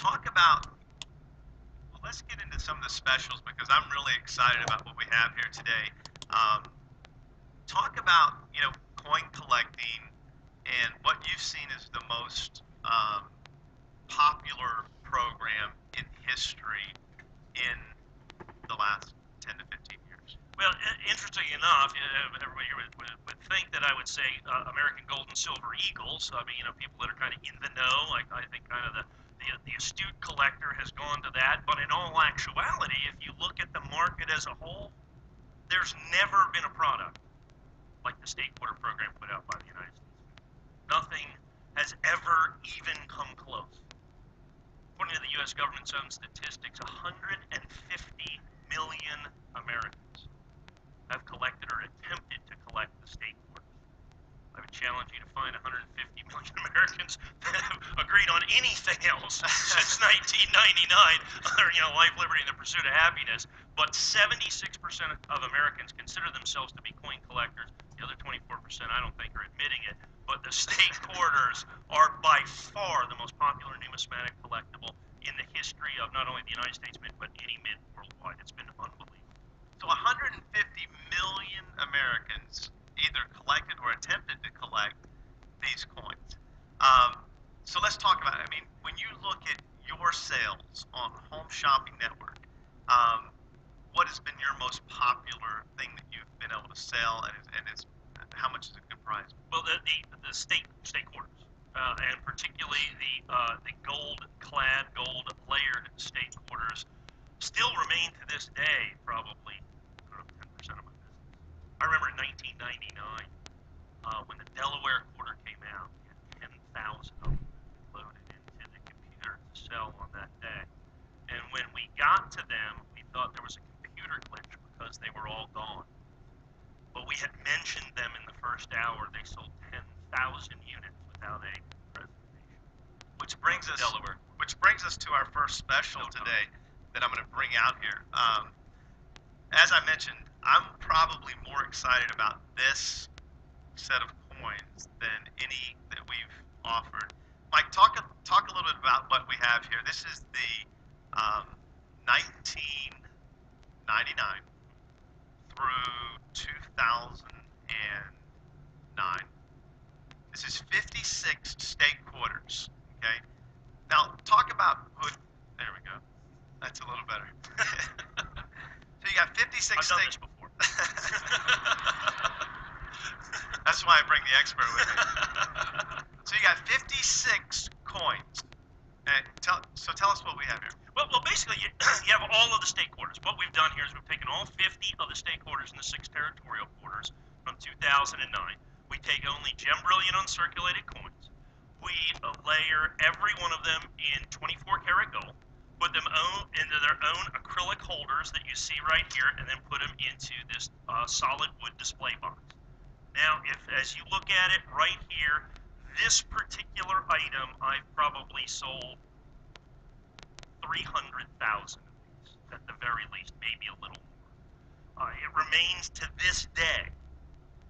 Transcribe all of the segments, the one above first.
talk about, well, let's get into some of the specials because I'm really excited about what we have here today. Um, Talk about, coin collecting and what you've seen as the most popular program in history in the last 10 to 15 years. Well, interestingly enough, everybody here would think that I would say American Gold and Silver Eagles. I mean, people that are kind of in the know. I think kind of the astute collector has gone to that. But in all actuality, if you look at the market as a whole, there's never been a product like the state quarter program put out by the United States. Nothing has ever even come close. According to the U.S. government's own statistics, 150 million Americans have collected or attempted to collect the state quarters. I would challenge you to find 150 million Americans that have agreed on anything else since 1999, life, liberty, and the pursuit of happiness. But 76% of Americans consider themselves to be coin collectors. The other 24%, I don't think, are admitting it. But the state quarters are by far the most popular numismatic collectible in the history of not only the United States Mint, but any mint worldwide. It's been unbelievable. So 150 million Americans either collected or attempted to collect these coins. So let's talk about it. I mean, when you look at your sales on Home Shopping Network, what has been your most popular thing that you've been able to sell, and how much is it comprised? Well, the state quarters, and particularly the gold-clad, gold-layered state quarters, still remain to this day probably 10% of my business. I remember in 1999 when the Delaware quarter came out, we had 10,000 of them loaded into the computer to sell on that day. And when we got to them, we thought there was a computer glitch because they were all gone. But we had mentioned them in the first hour. They sold 10,000 units without a presentation. Which brings us to our first special today that I'm going to bring out here. As I mentioned, I'm probably more excited about this set of coins than any that we've offered. Mike, talk a little bit about what we have here. This is the 1999 through 2009. This is 56 state quarters. Okay. Now talk about who. There we go. That's a little better. So you got 56 I've done state. this before. That's why I bring the expert with me. So you got 56 coins. And tell us what we have here. Well, basically, you have all of the state quarters. What we've done here is we've taken all 50 of the state quarters and the 6 territorial quarters from 2009. We take only gem brilliant uncirculated coins. We layer every one of them in 24 karat gold, put them into their own acrylic holders that you see right here, and then put them into this solid wood display box. Now, as you look at it right here, this particular item I've probably sold 300,000 of these at the very least, maybe a little more. It remains to this day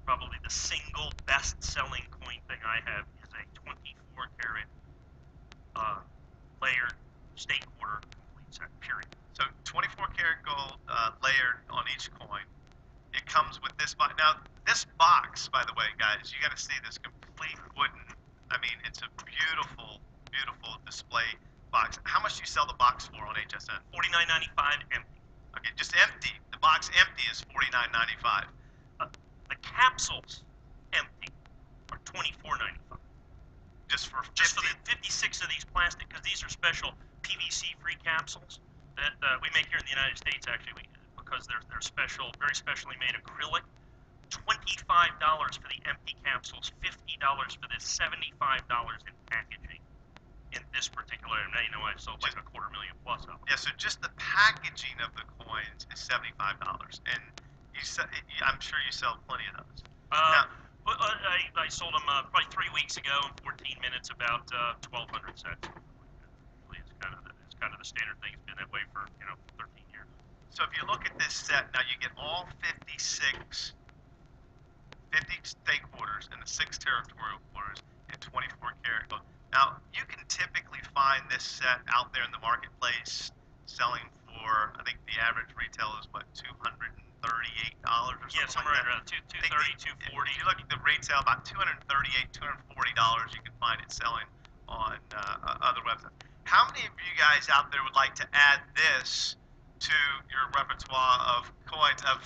probably the single best-selling coin thing I have is a 24 karat layered state quarter complete set, period. So 24 karat gold layered on each coin. It comes with this box. Now, this box, by the way, guys, you got to see this complete wooden. I mean, it's a beautiful, beautiful display box. How much do you sell the box for on HSN? $49.95 empty. Okay, just empty. The box empty is $49.95. The capsules empty are $24.95. Just for the 56 of these plastic, because these are special PVC-free capsules that we make here in the United States, actually, because they're special, very specially made acrylic. $25 for the empty capsules, $50 for this, $75 in packaging in this particular item. Now you know I sold like 250,000 plus of them. Yeah, so just the packaging of the coins is $75, and I'm sure you sell plenty of those. I sold them probably 3 weeks ago in 14 minutes, about 1,200 sets. Usually it's kind of the standard thing. It's been that way for 13 years. So if you look at this set, now you get all 50 state quarters and the 6 territorial quarters in 24 karat gold. Now, you can typically find this set out there in the marketplace selling for, I think the average retail is what, $238 or Yeah, something like somewhere right that. around I think 230, 240. if you look at the retail, about $238, $240, you can find it selling on other websites. How many of you guys out there would like to add this to your repertoire of coins, of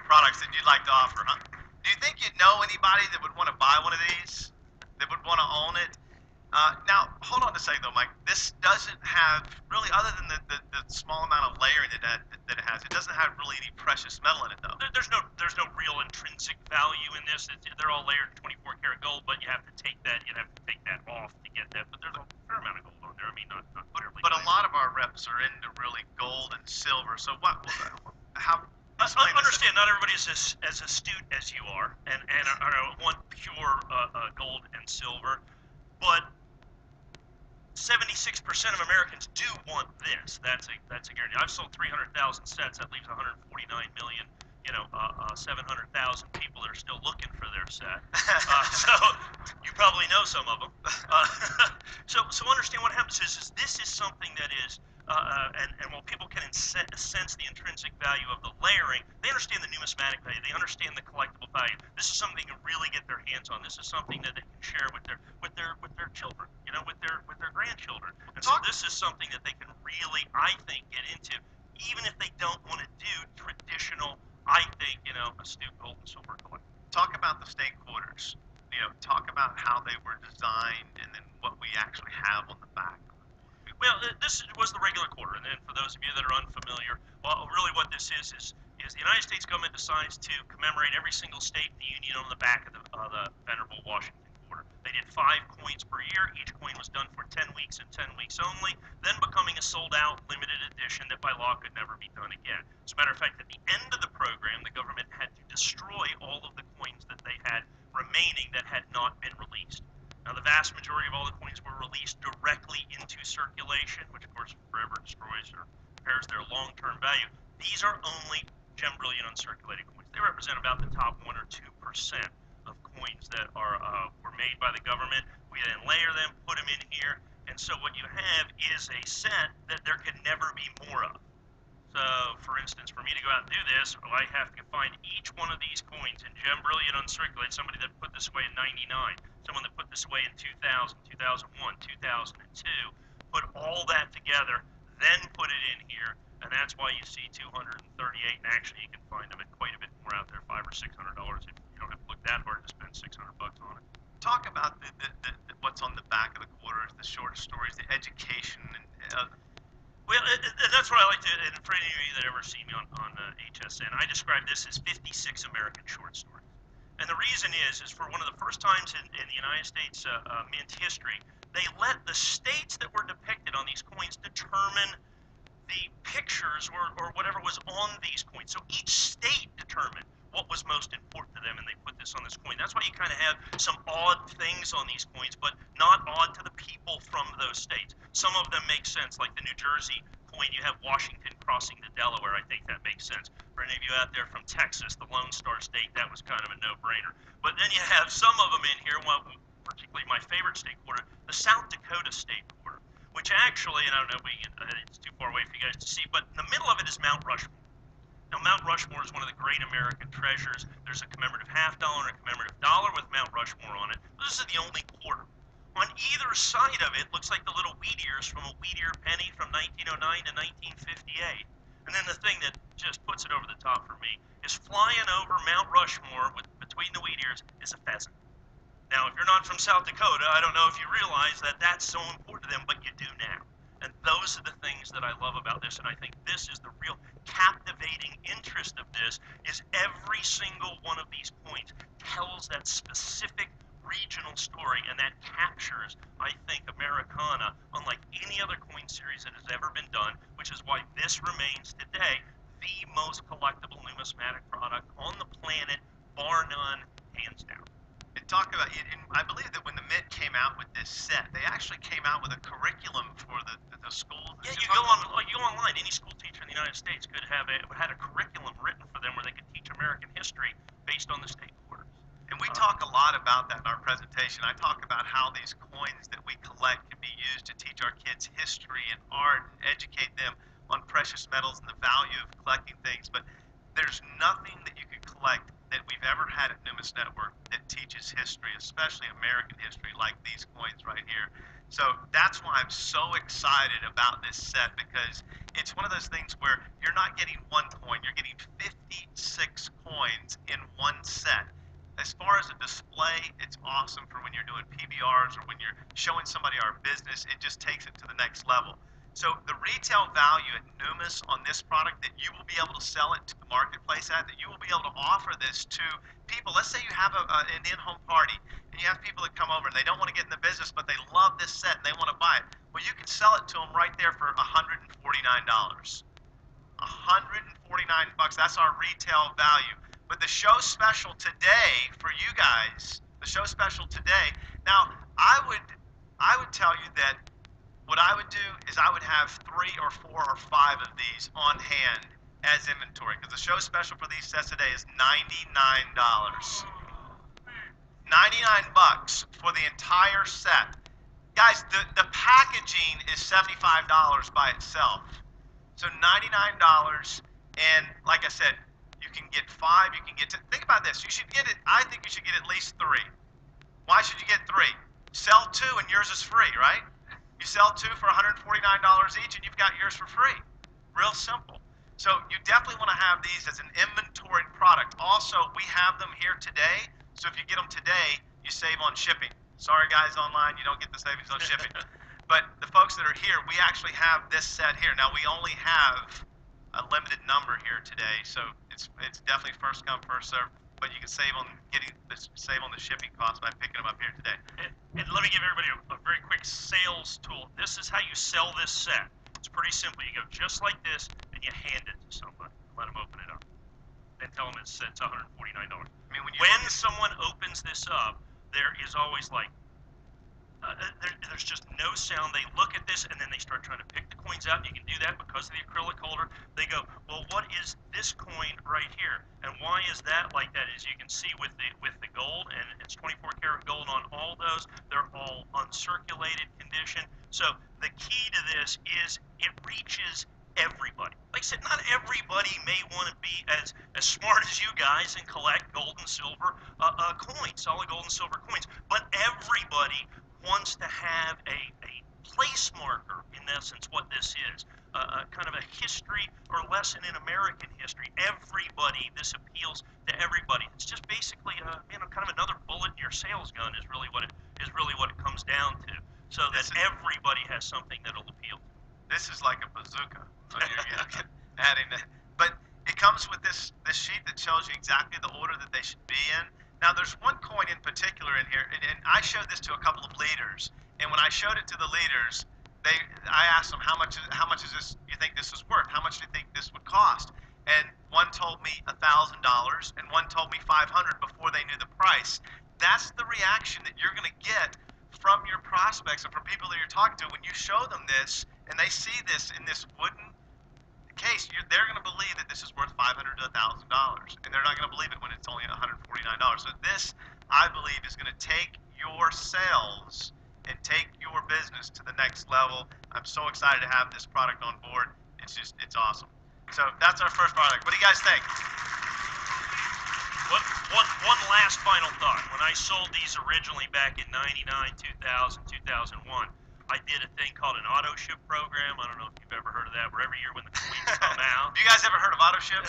products that you'd like to offer? Huh? Do you think you'd know anybody that would want to buy one of these, that would want to own it? Now, hold on a second though, Mike. This doesn't have really, other than the small amount of layering that it has, it doesn't have really any precious metal in it though. There's no real intrinsic value in this. They're all layered 24 karat gold, but you have to take that off to get that. But there's a fair amount of gold on there. I mean, not terribly. But a lot of our reps are into really gold and silver. So how? Understand, not everybody is as astute as you are, and want pure gold and silver, but 76% of Americans do want this. That's a guarantee. I've sold 300,000 sets. That leaves 149 million. 700,000 people that are still looking for their set. So you probably know some of them. So understand what happens is this is something that is, and while people can sense the intrinsic value of the layering, they understand the numismatic value. They understand the collectible value. This is something they can really get their hands on. This is something that they can share with their children, with their grandchildren. And so this is something that they can really, I think, get into, even if they don't want to do traditional, I think, astute gold and silver collecting. Talk about the state quarters. Talk about how they were designed and then what we actually have on the back. Well, this was the regular quarter, and then for those of you that are unfamiliar, well, really what this is the United States government decides to commemorate every single state in the Union on the back of the venerable Washington quarter. They did 5 coins per year. Each coin was done for 10 weeks and 10 weeks only, then becoming a sold-out limited edition that by law could never be done again. As a matter of fact, at the end of the program, the government had to destroy all of the coins that they had remaining that had not been released. Now, the vast majority of all the coins were released directly into circulation, which of course forever destroys or impairs their long-term value. These are only gem brilliant uncirculated coins. They represent about the top 1 or 2% of coins that were made by the government. We then layer them, put them in here, and so what you have is a set that there can never be more of. So, for instance, for me to go out and do this, I have to find each one of these coins in gem brilliant uncirculated. Somebody that put this away in '99, someone that put this away in 2000, 2001, 2002, put all that together, then put it in here, and that's why you see 238. And actually, you can find them at quite a bit more out there, $500 or $600 if you don't have to look that hard to spend $600 on it. Talk about what's on the back of the quarters, the short stories, the education, and well, that's what I like to, and for any of you that ever see me on HSN, I describe this as 56 American short stories. And the reason is for one of the first times in the United States mint history, they let the states that were depicted on these coins determine the pictures or whatever was on these coins. So each state determined what was most important to them, and they put this on this coin. That's why you kind of have some odd things on these coins, but not odd to the people from those states. Some of them make sense, like the New Jersey coin, you have Washington crossing to Delaware. I think that makes sense. For any of you out there from Texas, the Lone Star State, that was kind of a no-brainer. But then you have some of them in here, well, particularly my favorite state quarter, the South Dakota state quarter, which actually, and I don't know, it's too far away for you guys to see, but in the middle of it is Mount Rushmore. Now, Mount Rushmore is one of the great American treasures. There's a commemorative $half and a commemorative dollar with Mount Rushmore on it. This is the only quarter. On either side of it looks like the little wheat ears from a wheat ear penny from 1909 to 1958. And then the thing that just puts it over the top for me is flying over Mount Rushmore between the wheat ears is a pheasant. Now, if you're not from South Dakota, I don't know if you realize that that's so important to them, but you do now. And those are the things that I love about this, and I think this is the real captivating interest of this, is every single one of these coins tells that specific regional story, and that captures, I think, Americana unlike any other coin series that has ever been done, which is why this remains today the most collectible numismatic product on the planet, bar none, hands down. And talk about it. And I believe that when the Mint came out with this set, they actually came out with a curriculum for the schools. Yeah, you go online. Any school teacher in the United States could have had a curriculum written for them where they could teach American history based on the state quarters. And we talk a lot about that in our presentation. I talk about how these coins that we collect can be used to teach our kids history and art and educate them on precious metals and the value of collecting things. But there's nothing that you can collect that we've ever had at Numis Network that teaches history, especially American history, like these coins right here. So that's why I'm so excited about this set, because it's one of those things where you're not getting one coin, you're getting 56 coins in one set. As far as a display, it's awesome for when you're doing PBRs or when you're showing somebody our business. It just takes it to the next level. So the retail value at Numis on this product that you will be able to sell it to the marketplace at, that you will be able to offer this to people. Let's say you have an in-home party and you have people that come over and they don't want to get in the business, but they love this set and they want to buy it. Well, you can sell it to them right there for $149. $149. That's our retail value. But the show special today for you guys, the show special today. Now, I would tell you that what I would do is I would have 3 or 4 or 5 of these on hand as inventory, because the show special for these sets today is $99. 99 bucks for the entire set. Guys, the packaging is $75 by itself. So $99, and like I said, you can get 5, you can get think about this. You should get it, I think you should get at least 3. Why should you get 3? Sell 2 and yours is free, right? You sell 2 for $149 each and you've got yours for free. Real simple. So you definitely want to have these as an inventory product. Also, we have them here today. So if you get them today, you save on shipping. Sorry guys online, you don't get the savings on shipping. But the folks that are here, we actually have this set here. Now we only have a limited number here today, so it's definitely first come, first serve. But you can save on the shipping cost by picking them up here today. And let me give everybody a very quick sales tool. This is how you sell this set. It's pretty simple. You go just like this, and you hand it to somebody. Let them open it up. Then tell them it's $149. I mean, when someone opens this up, there is always like, there's just no sound. They look at this and then they start trying to pick the coins out. You can do that because of the acrylic holder. They go, well, what is this coin right here? And why is that like that? As you can see with the gold, and it's 24 karat gold on all those. They're all uncirculated condition. So the key to this is it reaches everybody. Like I said, not everybody may want to be as smart as you guys and collect gold and silver coins, solid gold and silver coins, but everybody wants to have a place marker, in essence, what this is. Kind of a history or lesson in American history. Everybody, this appeals to everybody. It's just basically, kind of another bullet in your sales gun is really what it comes down to. So that everybody has something that'll appeal to. This is like a bazooka. Adding that, but it comes with this sheet that shows you exactly the order that they should be in. Now, there's one coin in particular in here, and I showed this to a couple of leaders. And when I showed it to the leaders, I asked them, how much is this? You think this is worth? How much do you think this would cost? And one told me $1,000, and one told me $500 before they knew the price. That's the reaction that you're going to get from your prospects and from people that you're talking to when you show them this, and they see this in this wooden case. They're going to believe that this is worth $500 to $1,000, and they're not going to believe it when it's only $149. So this, I believe, is going to take your sales and take your business to the next level. I'm so excited to have this product on board. It's awesome. So that's our first product. What do you guys think? One last final thought. When I sold these originally back in 99, 2000, 2001, I did a thing called an auto ship program. I don't know if you've ever heard of that, where every year when the coins come out. You guys ever heard of auto ship?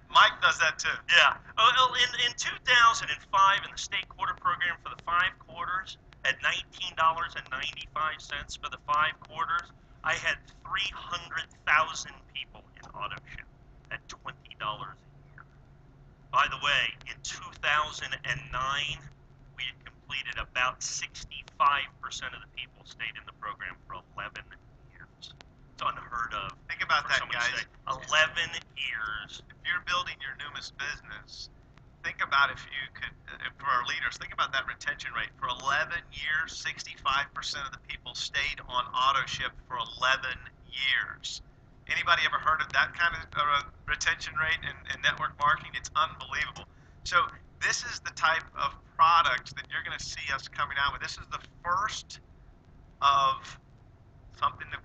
Mike does that too. Yeah. Well, in 2005, in the state quarter program for the 5 quarters, at $19.95 for the 5 quarters, I had 300,000 people in auto ship at $20 a year. By the way, in 2009, we had completed about 65% of the people stayed in the program for 11 years. It's unheard of. Think about that, guys. 11 years. If you're building your Numis business, think about if you could, for our leaders, think about that retention rate. For 11 years, 65% of the people stayed on auto ship for 11 years. Anybody ever heard of that kind of retention rate in network marketing? It's unbelievable. So this is the type of product that you're going to see us coming out with. This is the first of something that